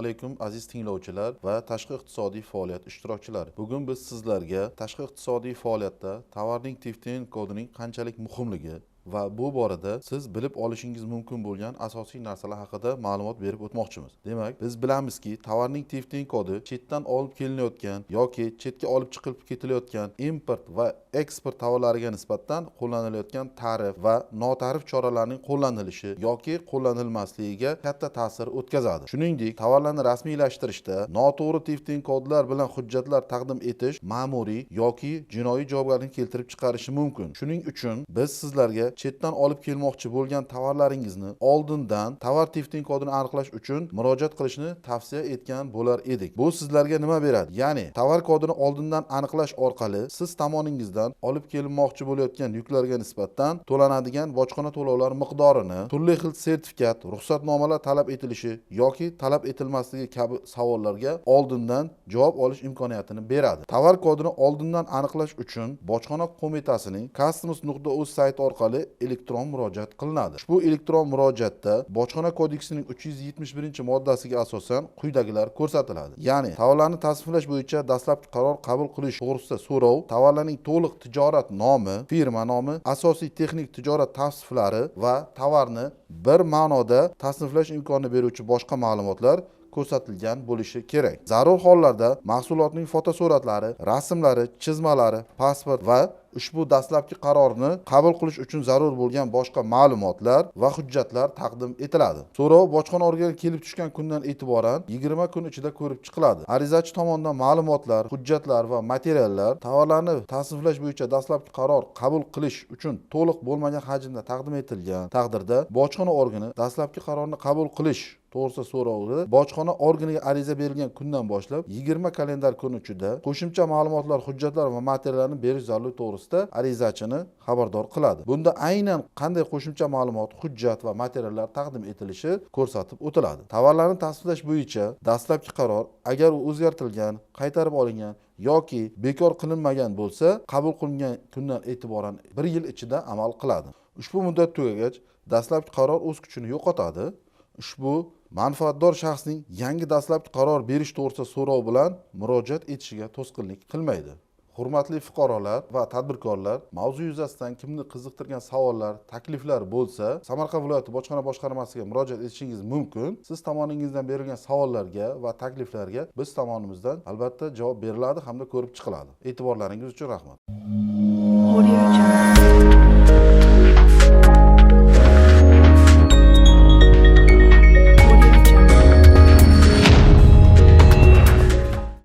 alaykum aziz tinglovchilar va tashqi iqtisodiy faoliyat ishtirokchilari. Bugun biz sizlarga tashqi iqtisodiy faoliyatda tovarning TIFTIN kodining qanchalik muhimligi va bu borada siz bilib olishingiz mumkin bo'lgan asosiy narsalar haqida ma'lumot berib o'tmoqchimiz. Demak, biz bilamizki, tovarning TIFTIN kodi chetdan olib kelinayotgan yoki chetga olib chiqib ketilayotgan import va eksport tovarlariga nisbatan qo'llanilayotgan tarif va notarif choralarning qo'llanilishi yoki qo'llanilmasligiga katta ta'sir o'tkazadi. Shuningdek, tovarlarni rasmiylashtirishda noto'g'ri TIFTIN kodlar bilan hujjatlar taqdim etish ma'muriy yoki jinoiy javobgarlikni keltirib chiqarishi mumkin. Shuning uchun biz sizlarga chetdan olib kelmoqchi bo'lgan tovarlaringizni oldindan tovar TIFTIN kodini aniqlash uchun murojaat qilishni tavsiya etgan bo'lar edik. Bu sizlarga nima beradi? Ya'ni tovar kodini oldindan aniqlash orqali siz tomoningizdan olib kelinmoqchi bo'layotgan yuklarga nisbatan to'lanadigan bojxona to'lovlari miqdorini, turli xil sertifikat, ruxsatnomalar talab etilishi yoki talab etilmasligi kabi savollarga oldindan javob olish imkoniyatini beradi. Tovar kodini oldindan aniqlash uchun bojxona qo'mitasining customs.uz sayti orqali elektron murojaat qilinadi. Ushbu elektron murojaatda bojxona kodeksining 371-moddasiga asosan quyidagilar ko'rsatiladi. Ya'ni tovarlarni tasniflash bo'yicha dastlabki qaror qabul qilish to'g'risida so'rov, tovarlarning to'liq tijorat nomi, firma nomi, asosiy texnik tijorat tavsiflari va tovarni bir ma'noda tasniflash imkonini beruvchi boshqa ma'lumotlar ko'rsatilgan bo'lishi kerak. Zarur hollarda mahsulotning fotosuratlari, rasmlari, chizmalari, pasport va ushbu dastlabki qarorni qabul qilish uchun zarur bo'lgan boshqa ma'lumotlar va hujjatlar taqdim etiladi. So'rov bojxona organiga kelib tushgan kundan e'tiboran 20 kun ichida ko'rib chiqiladi. Arizachi tomonidan ma'lumotlar, hujjatlar va materiallar tovarlarni tasniflash bo'yicha dastlabki qaror qabul qilish uchun to'liq bo'lmagan hajmda taqdim etilgan taqdirda bojxona organi dastlabki qarorni qabul qilish to'g'risida so'rovda bojxona organiga ariza berilgan kundan boshlab 20 kalendar kun ichida qo'shimcha ma'lumotlar, hujjatlar va materiallarni berish zarurligi to'g'risida arizachini xabardor qiladi. Bunda aynan qanday qo'shimcha ma'lumot, hujjat va materiallar taqdim etilishi ko'rsatib o'tiladi. Tovarlarni tasniflash bo'yicha dastlabki qaror agar u o'zgartirilgan, qaytarib olingan yoki bekor qilinmagan bo'lsa, qabul qilingan kundan e'tiboran 1 yil ichida amal qiladi. Ushbu muddat tugagach, dastlabki qaror o'z kuchini yo'qotadi. Ushbu manfaatdor shaxsning yangi dastlabki qaror berish to'g'risida so'rov bilan murojaat etishiga to'sqinlik qilmaydi. Hurmatli fuqarolar va tadbirkorlar, mavzu yuzasidan kimni qiziqtirgan savollar, takliflar bo'lsa, Samarqand viloyati bojxona boshqarmasiga murojaat etishingiz mumkin. Siz tomoningizdan berilgan savollarga va takliflarga biz tomonimizdan albatta javob beriladi hamda ko'rib chiqiladi. E'tiborlaringiz uchun rahmat.